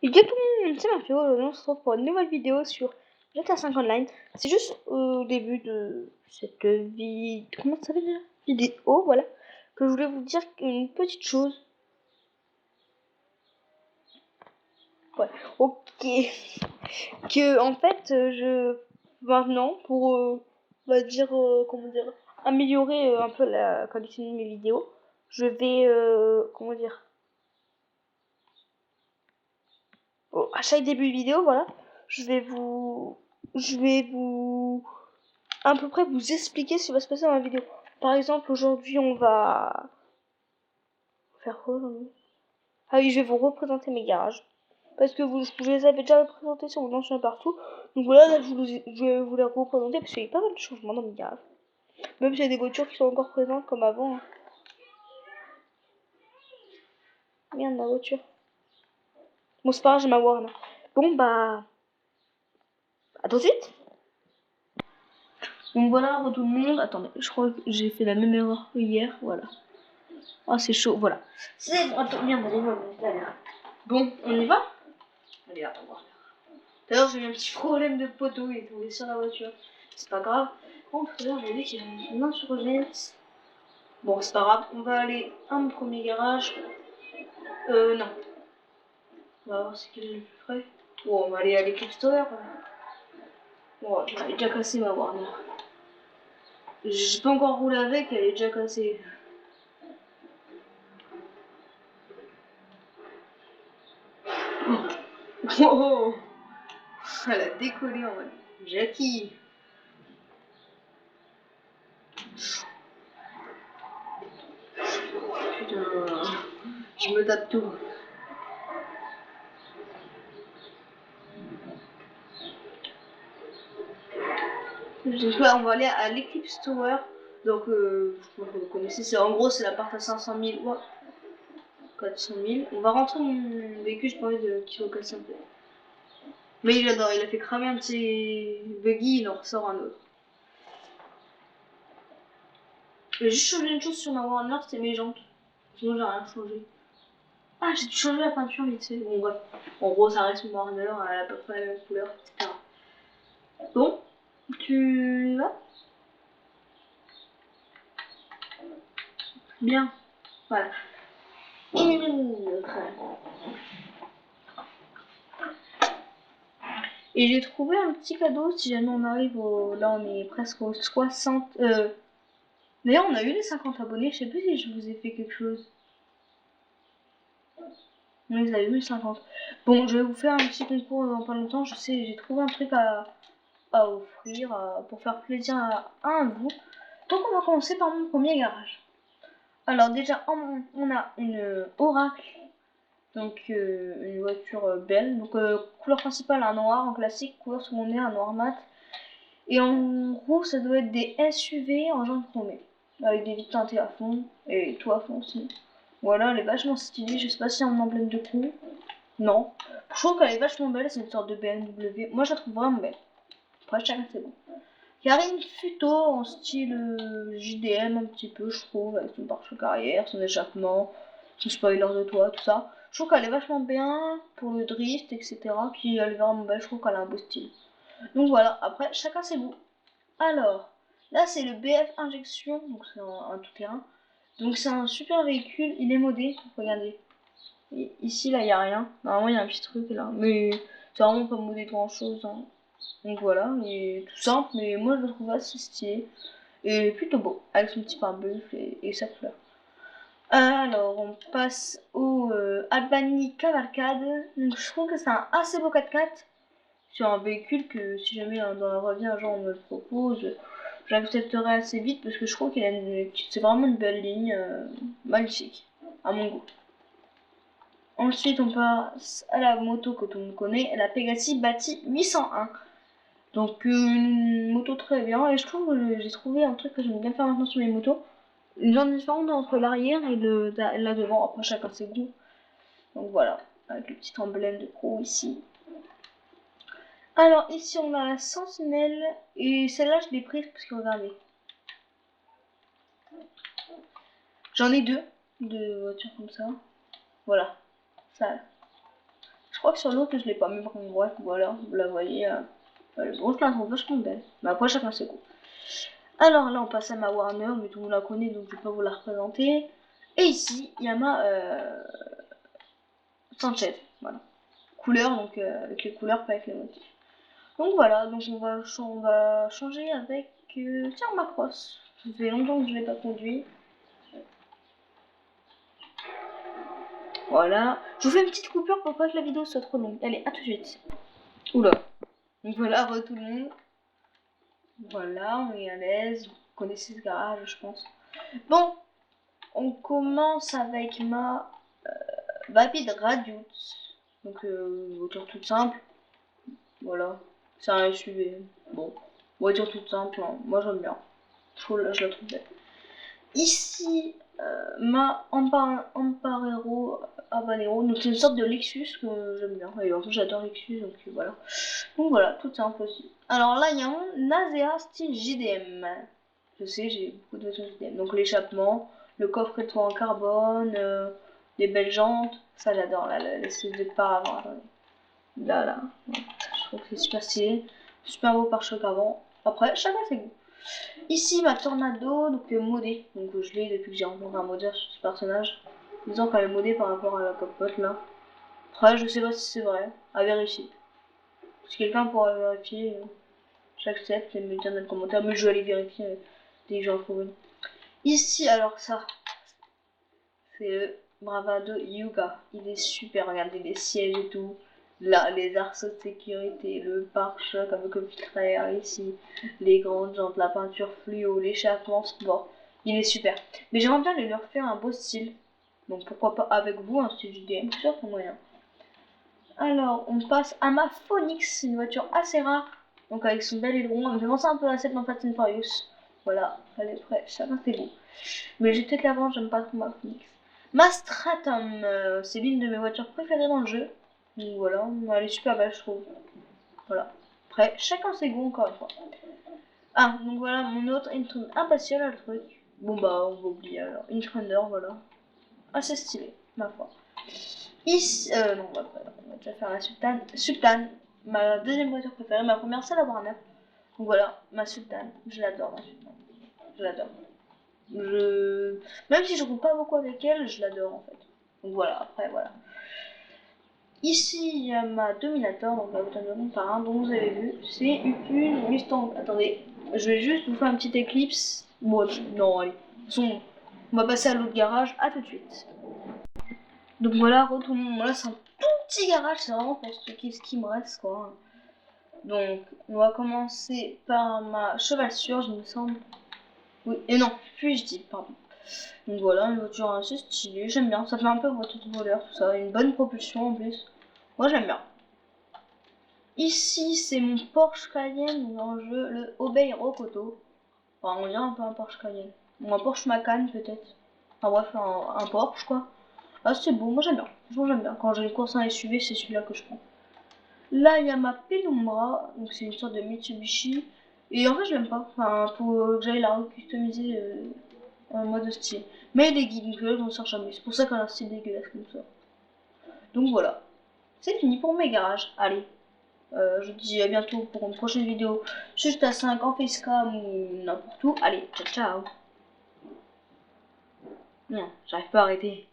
Et tout le monde, c'est Mathieu, on se retrouve pour une nouvelle vidéo sur GTA 5 Online. C'est juste au début de cette vidéo, comment ça s'appelle déjà, vidéo, voilà, que je voulais vous dire une petite chose. Ouais, ok. Que en fait, maintenant, pour, on va dire, comment dire, améliorer un peu la qualité de mes vidéos, je vais, comment dire, à chaque début de vidéo, voilà, je vais vous à peu près vous expliquer ce qui va se passer dans la vidéo. Par exemple, aujourd'hui, on va faire quoi aujourd'hui? Ah oui, je vais vous représenter mes garages. Parce que je les avais déjà représentés sur mon ancien partout. Donc voilà, là, je vais vous les représenter parce qu'il y a pas mal de changements dans mes garages. Même s'il y a des voitures qui sont encore présentes comme avant. Hein. Merde, ma voiture. Bon, c'est pas grave, j'ai ma Warner. Bon, bah... à tout de suite. Donc voilà, tout le monde. Attendez, je crois que j'ai fait la même erreur que hier. Voilà. Oh, c'est chaud, voilà. C'est bon, attends, merde, allez, voilà. Bon, on y va? Allez, attends, voir. D'ailleurs, j'ai eu un petit problème de poteau, il est tombé sur la voiture. C'est pas grave. Contre, là, j'ai vu qu'il y a une insurgence. Bon, c'est pas grave, on va aller à mon premier garage. Non. On va voir ce qu'il est le plus près. Bon, on va aller à l'Eclipse Tower. Bon, elle est déjà cassée, ma Warner. J'ai pas encore roulé avec, elle est déjà cassée. Oh, oh. Elle a décollé en mode Jackie. Putain, je me tape tout. On va aller à l'Eclipse Tower. Donc, vous connaissez, c'est en gros, c'est l'appart à 500 000. Ouais. 400 000. On va rentrer mon véhicule, j'ai pas envie de qu'il recasse un peu. Mais il adore, il a fait cramer un de ses buggy, il en ressort un autre. J'ai juste changé une chose sur ma Warner, c'était mes jantes. Sinon, j'ai rien changé. Ah, j'ai dû changer la peinture vite fait. Bon, bref. En gros, ça reste une Warner, elle a à peu près la même couleur, etc. Bon, tu vas? Bien. Voilà. Et j'ai trouvé un petit cadeau si jamais on arrive au... Là, on est presque aux 60... D'ailleurs, on a eu les 50 abonnés. Je sais plus si je vous ai fait quelque chose. On les a eu les 50. Bon, je vais vous faire un petit concours dans pas longtemps. Je sais, j'ai trouvé un truc à offrir pour faire plaisir à un de vous. Donc, on va commencer par mon premier garage. Alors, déjà, on a une Oracle. Donc, une voiture belle. Donc, couleur principale, un noir en classique. Couleur secondaire, un noir mat. Et en gros, ça doit être des SUV en jaune chromé. Avec des vitres teintées à fond. Et tout à fond aussi. Voilà, elle est vachement stylée. Je sais pas si c'est un emblème de crew. Non. Je trouve qu'elle est vachement belle. C'est une sorte de BMW. Moi, je la trouve vraiment belle. Après, chacun c'est bon. Karine Futo en style JDM un petit peu, je trouve. Avec son pare-choc arrière, son échappement, son spoiler de toit, tout ça. Je trouve qu'elle est vachement bien pour le drift, etc. Puis elle est vraiment belle. Je trouve qu'elle a un beau style. Donc voilà. Après, chacun ses goûts. Alors, là, c'est le BF Injection, donc c'est un tout-terrain. Donc c'est un super véhicule, il est modé, regardez. Et ici, là, il n'y a rien. Normalement, il y a un petit truc là. Mais c'est vraiment pas modé grand-chose. Hein. Donc voilà, il est tout simple, mais moi, je le trouve assez stylé. Et plutôt beau, avec son petit pare-buffle et sa couleur. Alors, on passe au Albany Cavalcade. Donc je trouve que c'est un assez beau 4x4. C'est un véhicule que si jamais dans la vraie vie un jour on me le propose, j'accepterai assez vite parce que je trouve qu'il a c'est vraiment une belle ligne, magnifique, à mon goût. Ensuite on passe à la moto que tout le monde connaît, la Pegasi Bati 801. Donc une moto très bien et je trouve que j'ai trouvé un truc que j'aime bien faire maintenant sur les motos. Une genre différente entre l'arrière et là devant, après chacun ses goûts. Donc voilà, avec le petit emblème de pro ici. Alors ici on a la Sentinelle et celle-là je l'ai prise parce que regardez. J'en ai deux de voitures comme ça. Voilà. Ça. Je crois que sur l'autre je l'ai pas, mais bon, bref, voilà, vous la voyez. Bon, je la trouve vachement belle. Mais après, chacun ses goûts. Alors là, on passe à ma Warner, mais tout le monde la connaît, donc je vais pas vous la représenter. Et ici, il y a ma Sanchez, voilà. Couleur, donc avec les couleurs, pas avec les motifs. Donc voilà, donc on va changer avec tiens, ma crosse. Ça fait longtemps que je l'ai pas conduit. Voilà. Je vous fais une petite coupure pour pas que la vidéo soit trop longue. Allez, à tout de suite. Oula. Donc voilà, re tout le monde. Voilà, on est à l'aise. Vous connaissez ce garage, je pense. Bon, on commence avec ma Vapid Radius. Donc, voiture toute simple. Voilà. C'est un SUV. Bon, voiture toute simple. Hein. Moi, j'aime bien. Je la trouve belle. Ici, ma Amparero Habanero. Donc, c'est une sorte de Lexus que j'aime bien. Et en plus, j'adore Lexus. Donc, voilà. Donc, voilà, tout simple aussi. Alors là, il y a mon Nasea style JDM. Je sais, j'ai beaucoup de voitures JDM. Donc, l'échappement, le coffre étoile en carbone, les belles jantes. Ça, j'adore. Là, l'espèce de phare avant. Attendez. Là. Je trouve que c'est super stylé. Super beau pare-choc avant. Après, chacun ses goûts. Ici, ma Tornado, donc modée. Donc, je l'ai depuis que j'ai rencontré un modeur sur ce personnage. Disons qu'elle est modée par rapport à la capote là. Après, je sais pas si c'est vrai. À vérifier. Si quelqu'un pourra vérifier, j'accepte et me dire dans les commentaires. Mais je vais aller vérifier dès que j'en trouve une. Ici, alors ça, c'est le Bravado Yuga. Il est super, regardez les sièges et tout. Là, les arceaux de sécurité, le pare-choc avec le filtre à air ici, les grandes jantes, la peinture fluo, l'échappement sport. Il est super. Mais j'aimerais bien leur faire un beau style. Donc pourquoi pas avec vous, un style JDM, c'est sûr qu'il y a moyen. Alors, on passe à ma Phoenix, une voiture assez rare. Donc avec son bel aileron, on me fait penser un peu à celle dans Fast and Furious. Voilà, elle est prête, chacun ses goûts. Mais j'ai peut-être la vendre, j'aime pas trop ma Phoenix. Ma Stratum, c'est l'une de mes voitures préférées dans le jeu. Donc voilà, elle est super belle je trouve. Voilà. Après, chacun ses goûts encore une fois. Ah, donc voilà, mon autre Intruder. Ah bah si, elle a le truc. Bon bah, on va oublier alors. Intruder, voilà. Assez stylé, ma foi. Ici, non, on va déjà faire la Sultane. Sultane, ma deuxième voiture préférée. Ma première, c'est la Warner. Donc voilà, ma Sultane. Je l'adore, ma Sultane. Je l'adore. Même si je roule pas beaucoup avec elle, je l'adore en fait. Donc voilà, après voilà. Ici, il y a ma Dominator, donc la voiture de mon parrain, dont vous avez vu. C'est une Mustang. Attendez, je vais juste vous faire un petit éclipse. Bon, non, allez. On va passer à l'autre garage. À tout de suite. Donc voilà, retournons. Voilà, c'est un tout petit garage. C'est vraiment pour ce qui me reste, quoi. Donc, on va commencer par ma chevalsure, je me semble. Oui, et non, puis je dis, pardon. Donc voilà, une voiture assez stylée, j'aime bien. Ça fait un peu voiture de voleur, tout ça. Une bonne propulsion en plus. Moi j'aime bien. Ici, c'est mon Porsche Cayenne dans le jeu, le Obey Rokoto. Enfin, on dirait un peu un Porsche Cayenne. Ou un Porsche Macan peut-être. Enfin bref, un Porsche quoi. Ah, c'est beau, moi j'aime bien. Franchement, j'aime bien. Quand j'ai une course en SUV, c'est celui-là que je prends. Là, il y a ma Penumbra, donc c'est une sorte de Mitsubishi. Et en fait, je l'aime pas. Enfin, faut que j'aille la recustomiser en mode style. Mais elle est guide, donc là, je m'en sors jamais. C'est pour ça qu'elle a un style dégueulasse comme ça. Donc voilà. C'est fini pour mes garages. Allez. Je vous dis à bientôt pour une prochaine vidéo sur GTA 5 en facecam ou n'importe où. Allez, ciao ciao. Non, j'arrive pas à arrêter.